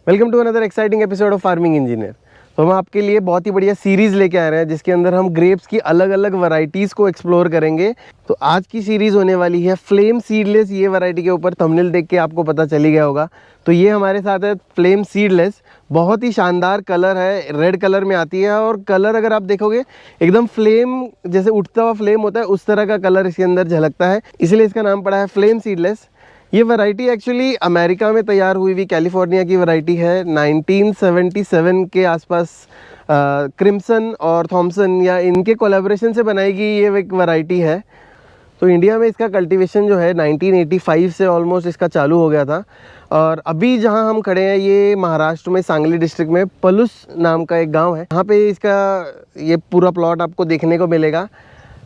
Welcome to another exciting episode of farming engineer. तो हम आपके लिए बहुत ही बढ़िया सीरीज़ लेके आ रहे हैं जिसके अंदर हम ग्रेप्स की अलग अलग वैरायटीज़ को एक्सप्लोर करेंगे। तो आज की सीरीज़ होने वाली है फ्लेम सीडलेस। ये वैरायटी के ऊपर थंबनेल देख के आपको पता चली गया होगा। तो ये हमारे साथ है फ्लेम सीडलेस। बहुत ही शानदार कलर है, रेड कलर में आती है और कलर अगर आप देखोगे एकदम फ्लेम जैसे उठता हुआ फ्लेम होता है उस तरह का कलर इसके अंदर झलकता है, इसलिए इसका नाम पड़ा है फ्लेम सीडलेस। ये वैरायटी एक्चुअली अमेरिका में तैयार हुई हुई कैलिफोर्निया की वैरायटी है। 1977 के आसपास क्रिम्सन और थॉमसन या इनके कोलैबोरेशन से बनाई गई ये एक वैरायटी है। तो इंडिया में इसका कल्टीवेशन जो है 1985 से ऑलमोस्ट इसका चालू हो गया था। और अभी जहां हम खड़े हैं ये महाराष्ट्र में सांगली डिस्ट्रिक्ट में पलूस नाम का एक गांव है, यहाँ पे इसका ये पूरा प्लॉट आपको देखने को मिलेगा।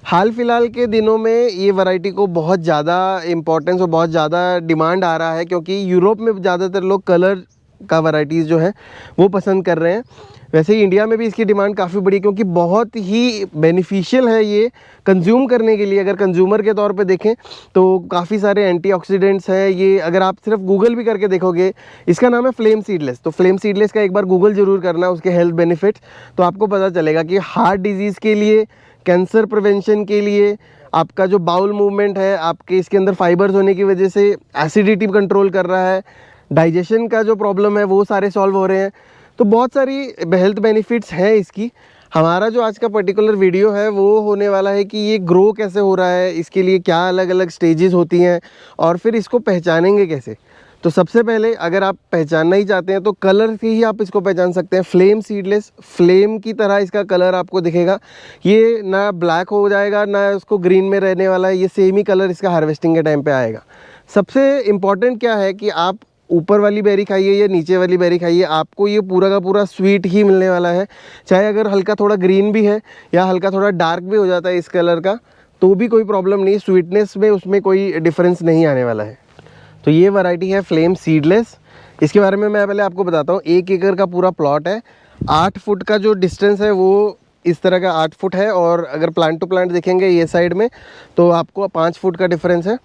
हाल फिलहाल के दिनों में ये वैरायटी को बहुत ज़्यादा इम्पोर्टेंस और बहुत ज़्यादा डिमांड आ रहा है, क्योंकि यूरोप में ज़्यादातर लोग कलर का वैरायटीज़ जो है वो पसंद कर रहे हैं। वैसे ही इंडिया में भी इसकी डिमांड काफ़ी बड़ी, क्योंकि बहुत ही बेनिफिशियल है ये कंज्यूम करने के लिए। अगर कंज्यूमर के तौर पे देखें तो काफ़ी सारे एंटीऑक्सीडेंट्स हैं ये। अगर आप सिर्फ गूगल भी करके देखोगे, इसका नाम है फ्लेम सीडलेस, तो फ्लेम सीडलेस का एक बार गूगल ज़रूर करना, उसके हेल्थ बेनिफिट्स, तो आपको पता चलेगा कि हार्ट डिजीज़ के लिए, कैंसर प्रिवेंशन के लिए, आपका जो बाउल मूवमेंट है, आपके इसके अंदर फाइबर्स होने की वजह से एसिडिटी कंट्रोल कर रहा है, डाइजेशन का जो प्रॉब्लम है वो सारे सॉल्व हो रहे हैं। तो बहुत सारी हेल्थ बेनिफिट्स हैं इसकी। हमारा जो आज का पर्टिकुलर वीडियो है वो होने वाला है कि ये ग्रो कैसे हो रहा है, इसके लिए क्या अलग अलग स्टेजेस होती हैं और फिर इसको पहचानेंगे कैसे। तो सबसे पहले अगर आप पहचानना ही चाहते हैं तो कलर से ही आप इसको पहचान सकते हैं। फ्लेम सीडलेस, फ्लेम की तरह इसका कलर आपको दिखेगा। ये ना ब्लैक हो जाएगा ना उसको ग्रीन में रहने वाला है, ये सेम ही कलर इसका हार्वेस्टिंग के टाइम पे आएगा। सबसे इम्पॉर्टेंट क्या है कि आप ऊपर वाली बेरी खाइए या नीचे वाली बेरी खाइए, आपको ये पूरा का पूरा स्वीट ही मिलने वाला है। चाहे अगर हल्का थोड़ा ग्रीन भी है या हल्का थोड़ा डार्क भी हो जाता है इस कलर का तो भी कोई प्रॉब्लम नहीं, स्वीटनेस में उसमें कोई डिफरेंस नहीं आने वाला है। तो ये वैरायटी है फ्लेम सीडलेस। इसके बारे में मैं पहले आपको बताता हूँ। 1 एकड़ का पूरा प्लॉट है। 8 फुट का जो डिस्टेंस है वो इस तरह का 8 फुट है, और अगर प्लांट टू प्लांट देखेंगे ये साइड में तो आपको 5 फुट का डिफरेंस है।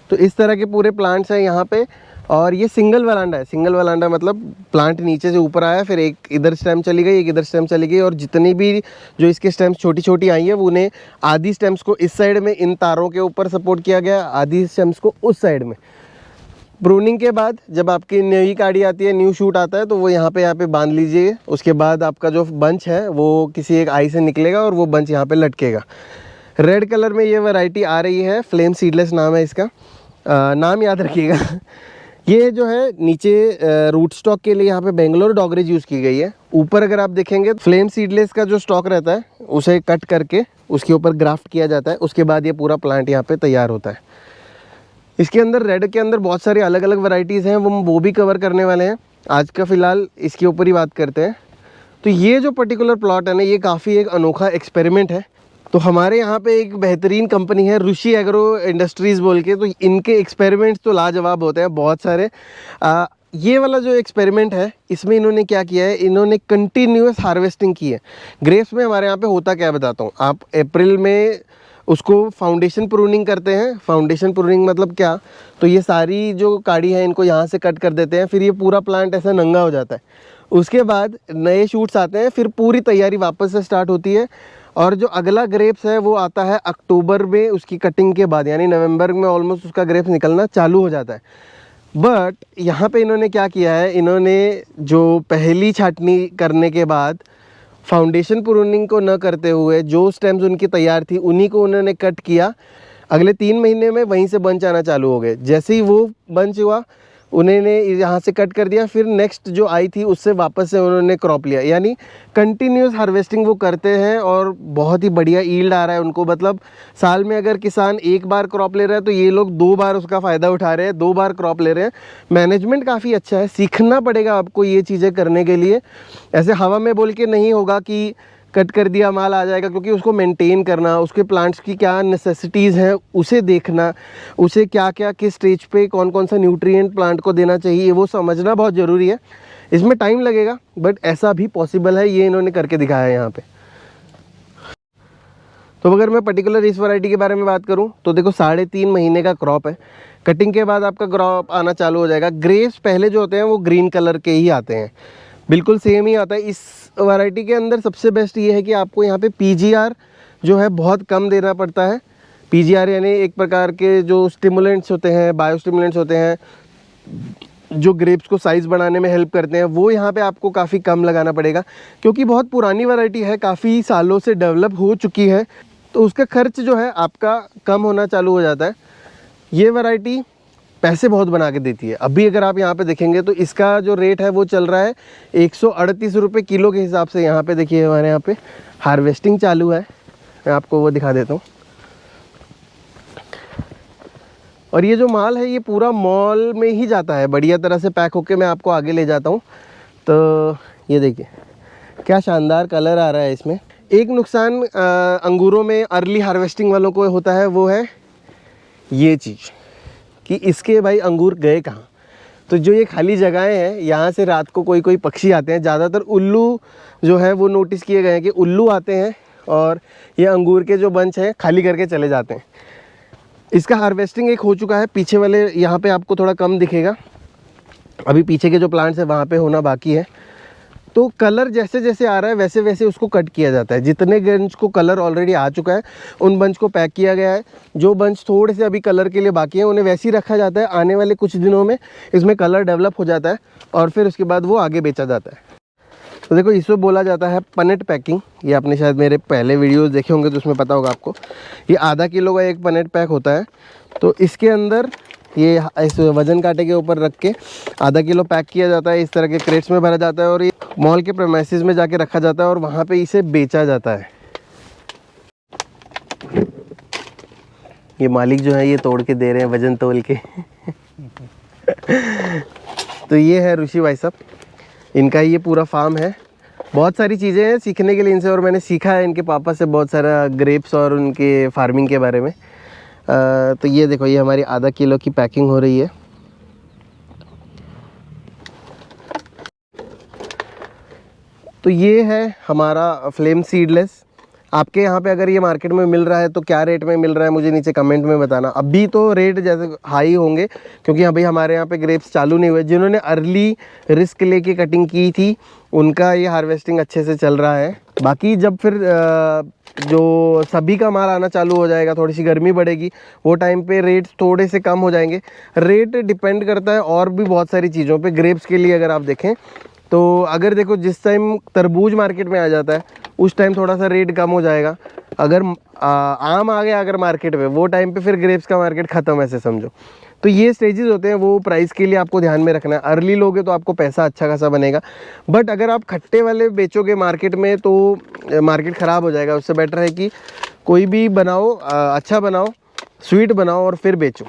तो इस तरह के पूरे प्लांट्स हैं यहाँ पे। और ये सिंगल वरांडा है। सिंगल वरांडा मतलब प्लांट नीचे से ऊपर आया, फिर एक इधर स्टेम चली गई, एक इधर स्टेम चली गई, और जितनी भी जो इसके स्टेम्स छोटी छोटी आई है वो उन्हें आधी स्टेम्स को इस साइड में इन तारों के ऊपर सपोर्ट किया गया, आधी स्टेम्स को उस साइड में। प्रूनिंग के बाद जब आपकी नई काड़ी आती है, न्यू शूट आता है, तो वो यहाँ पे बांध लीजिए। उसके बाद आपका जो बंच है वो किसी एक आई से निकलेगा और वो बंच यहाँ पे लटकेगा। रेड कलर में ये वैरायटी आ रही है, फ्लेम सीडलेस नाम है इसका। नाम याद रखिएगा। ये जो है नीचे रूट स्टॉक के लिए यहाँ पे बेंगलोर डॉगरेज यूज़ की गई है। ऊपर अगर आप देखेंगे फ्लेम सीडलेस का जो स्टॉक रहता है उसे कट करके उसके ऊपर ग्राफ्ट किया जाता है। उसके बाद ये पूरा प्लांट यहाँ पे तैयार होता है। इसके अंदर रेड के अंदर बहुत सारी अलग अलग वैरायटीज़ हैं, वो भी कवर करने वाले हैं। आज का फ़िलहाल इसके ऊपर ही बात करते हैं। तो ये जो पर्टिकुलर प्लॉट है ना, ये काफ़ी एक अनोखा एक्सपेरिमेंट है। तो हमारे यहाँ पे एक बेहतरीन कंपनी है ऋषि एग्रो इंडस्ट्रीज़ बोल के, तो इनके एक्सपेरिमेंट्स तो लाजवाब होते हैं बहुत सारे। ये वाला जो एक्सपेरिमेंट है इसमें इन्होंने क्या किया है, इन्होंने कंटिन्यूस हार्वेस्टिंग की है। ग्रेप्स में हमारे यहाँ पे होता क्या है बताता हूँ। आप अप्रैल में उसको फाउंडेशन प्रूनिंग करते हैं। फाउंडेशन प्रूनिंग मतलब क्या, तो ये सारी जो काड़ी है इनको यहाँ से कट कर देते हैं, फिर ये पूरा प्लांट ऐसा नंगा हो जाता है। उसके बाद नए शूट्स आते हैं, फिर पूरी तैयारी वापस से स्टार्ट होती है। और जो अगला ग्रेप्स है वो आता है अक्टूबर में उसकी कटिंग के बाद, यानी नवंबर में ऑलमोस्ट उसका ग्रेप्स निकलना चालू हो जाता है। बट यहाँ पे इन्होंने क्या किया है, इन्होंने जो पहली छाटनी करने के बाद फाउंडेशन प्रूनिंग को न करते हुए जो स्टेम्स उनकी तैयार थी उन्हीं को उन्होंने कट किया। अगले 3 महीने में वहीं से बंच आना चालू हो गए। जैसे ही वो बंच हुआ उन्होंने यहाँ से कट कर दिया, फिर नेक्स्ट जो आई थी उससे वापस से उन्होंने क्रॉप लिया। यानी कंटिन्यूस हार्वेस्टिंग वो करते हैं और बहुत ही बढ़िया ईल्ड आ रहा है उनको। मतलब साल में अगर किसान एक बार क्रॉप ले रहा है तो ये लोग 2 बार उसका फ़ायदा उठा रहे हैं, 2 बार क्रॉप ले रहे हैं। मैनेजमेंट काफ़ी अच्छा है, सीखना पड़ेगा आपको ये चीज़ें करने के लिए। ऐसे हवा में बोल के नहीं होगा कि कट कर दिया माल आ जाएगा, क्योंकि उसको मेंटेन करना, उसके प्लांट्स की क्या नेसेसिटीज़ हैं उसे देखना, उसे क्या क्या किस स्टेज पे कौन कौन सा न्यूट्रिएंट प्लांट को देना चाहिए वो समझना बहुत ज़रूरी है। इसमें टाइम लगेगा बट ऐसा भी पॉसिबल है, ये इन्होंने करके दिखाया है यहाँ पे। तो अगर मैं पर्टिकुलर इस वैरायटी के बारे में बात करूं तो देखो 3.5 महीने का क्रॉप है। कटिंग के बाद आपका क्रॉप आना चालू हो जाएगा। ग्रेप्स पहले जो होते हैं वो ग्रीन कलर के ही आते हैं, बिल्कुल सेम ही आता है। इस वैरायटी के अंदर सबसे बेस्ट ये है कि आपको यहाँ पे पीजीआर जो है बहुत कम देना पड़ता है। पीजीआर यानी एक प्रकार के जो स्टिमुलेंट्स होते हैं, बायो स्टिमुलेंट्स होते हैं, जो ग्रेप्स को साइज़ बढ़ाने में हेल्प करते हैं, वो यहाँ पे आपको काफ़ी कम लगाना पड़ेगा, क्योंकि बहुत पुरानी वैरायटी है, काफ़ी सालों से डेवलप हो चुकी है, तो उसका खर्च जो है आपका कम होना चालू हो जाता है। ये वैरायटी पैसे बहुत बना के देती है। अभी अगर आप यहाँ पे देखेंगे तो इसका जो रेट है वो चल रहा है 138 रुपये किलो के हिसाब से। यहाँ पे देखिए हमारे यहाँ पे हार्वेस्टिंग चालू है, मैं आपको वो दिखा देता हूँ। और ये जो माल है ये पूरा मॉल में ही जाता है, बढ़िया तरह से पैक होके मैं आपको आगे ले जाता हूँ। तो ये देखिए क्या शानदार कलर आ रहा है इसमें। एक नुकसान अंगूरों में अर्ली हार्वेस्टिंग वालों को होता है, वो है ये चीज़ कि इसके भाई अंगूर गए कहाँ। तो जो ये खाली जगहें हैं, यहाँ से रात को कोई कोई पक्षी आते हैं, ज़्यादातर उल्लू जो है वो नोटिस किए गए हैं कि उल्लू आते हैं और ये अंगूर के जो बंच हैं खाली करके चले जाते हैं। इसका हार्वेस्टिंग एक हो चुका है, पीछे वाले यहाँ पे आपको थोड़ा कम दिखेगा, अभी पीछे के जो प्लांट्स है वहाँ पे होना बाकी है। तो कलर जैसे जैसे आ रहा है वैसे वैसे उसको कट किया जाता है। जितने बंच को कलर ऑलरेडी आ चुका है उन बंच को पैक किया गया है, जो बंच थोड़े से अभी कलर के लिए बाकी है उन्हें वैसे ही रखा जाता है। आने वाले कुछ दिनों में इसमें कलर डेवलप हो जाता है और फिर उसके बाद वो आगे बेचा जाता है। तो देखो इसको बोला जाता है पनेट पैकिंग। ये आपने शायद मेरे पहले वीडियोस देखे होंगे तो उसमें पता होगा आपको। ये आधा किलो का एक पनेट पैक होता है। तो इसके अंदर ये इस वजन कांटे के ऊपर रख के आधा किलो पैक किया जाता है, इस तरह के क्रेट्स में भरा जाता है और ये मॉल के प्रेमाइसेस में जाके रखा जाता है और वहाँ पे इसे बेचा जाता है। ये मालिक जो है ये तोड़ के दे रहे हैं वजन तोल के। तो ये है ऋषि भाई साहब, इनका ये पूरा फार्म है। बहुत सारी चीज़ें हैं सीखने के लिए इनसे, और मैंने सीखा है इनके पापा से बहुत सारा ग्रेप्स और उनके फार्मिंग के बारे में। तो ये देखो ये हमारी आधा किलो की पैकिंग हो रही है। तो ये है हमारा फ्लेम सीडलेस। आपके यहाँ पे अगर ये मार्केट में मिल रहा है तो क्या रेट में मिल रहा है मुझे नीचे कमेंट में बताना। अभी तो रेट जैसे हाई होंगे क्योंकि अभी हमारे यहाँ पे ग्रेप्स चालू नहीं हुए। जिन्होंने अर्ली रिस्क लेके कटिंग की थी उनका ये हार्वेस्टिंग अच्छे से चल रहा है। बाकी जब फिर जो सभी का माल आना चालू हो जाएगा, थोड़ी सी गर्मी बढ़ेगी, वो टाइम पे रेट थोड़े से कम हो जाएंगे। रेट डिपेंड करता है और भी बहुत सारी चीज़ों पे। ग्रेप्स के लिए अगर आप देखें तो अगर देखो जिस टाइम तरबूज मार्केट में आ जाता है उस टाइम थोड़ा सा रेट कम हो जाएगा। अगर आम आ गया अगर मार्केट में, वो टाइम पे फिर ग्रेप्स का मार्केट ख़त्म, ऐसे समझो। तो ये स्टेजेस होते हैं, वो प्राइस के लिए आपको ध्यान में रखना है। अर्ली लोगे तो आपको पैसा अच्छा खासा बनेगा, बट अगर आप खट्टे वाले बेचोगे मार्केट में तो मार्केट ख़राब हो जाएगा। उससे बेटर है कि कोई भी बनाओ, अच्छा बनाओ, स्वीट बनाओ और फिर बेचो।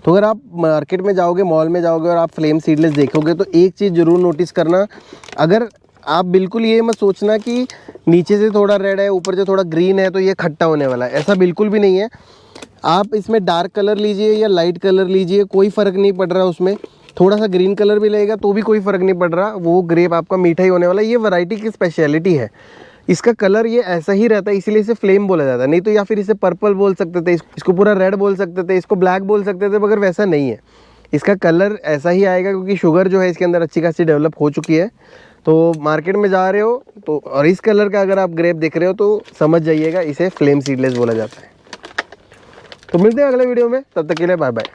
तो अगर आप मार्केट में जाओगे, मॉल में जाओगे और आप फ्लेम सीडलेस देखोगे तो एक चीज़ ज़रूर नोटिस करना। अगर आप बिल्कुल ये मत सोचना कि नीचे से थोड़ा रेड है ऊपर से थोड़ा ग्रीन है तो ये खट्टा होने वाला है, ऐसा बिल्कुल भी नहीं है। आप इसमें डार्क कलर लीजिए या लाइट कलर लीजिए, कोई फ़र्क नहीं पड़ रहा उसमें। थोड़ा सा ग्रीन कलर भी लगेगा तो भी कोई फ़र्क नहीं पड़ रहा, वो ग्रेप आपका मीठा ही होने वाला है। ये वैरायटी की स्पेशलिटी है, इसका कलर ये ऐसा ही रहता है, इसीलिए इसे फ्लेम बोला जाता है। नहीं तो या फिर इसे पर्पल बोल सकते थे, इसको पूरा रेड बोल सकते थे, इसको ब्लैक बोल सकते थे, मगर वैसा नहीं है। इसका कलर ऐसा ही आएगा क्योंकि शुगर जो है इसके अंदर अच्छी खासी डेवलप हो चुकी है। तो मार्केट में जा रहे हो तो और इस कलर का अगर आप ग्रेप देख रहे हो तो समझ जाइएगा इसे फ्लेम सीडलेस बोला जाता है। तो मिलते हैं अगले वीडियो में, तब तक के लिए बाय बाय।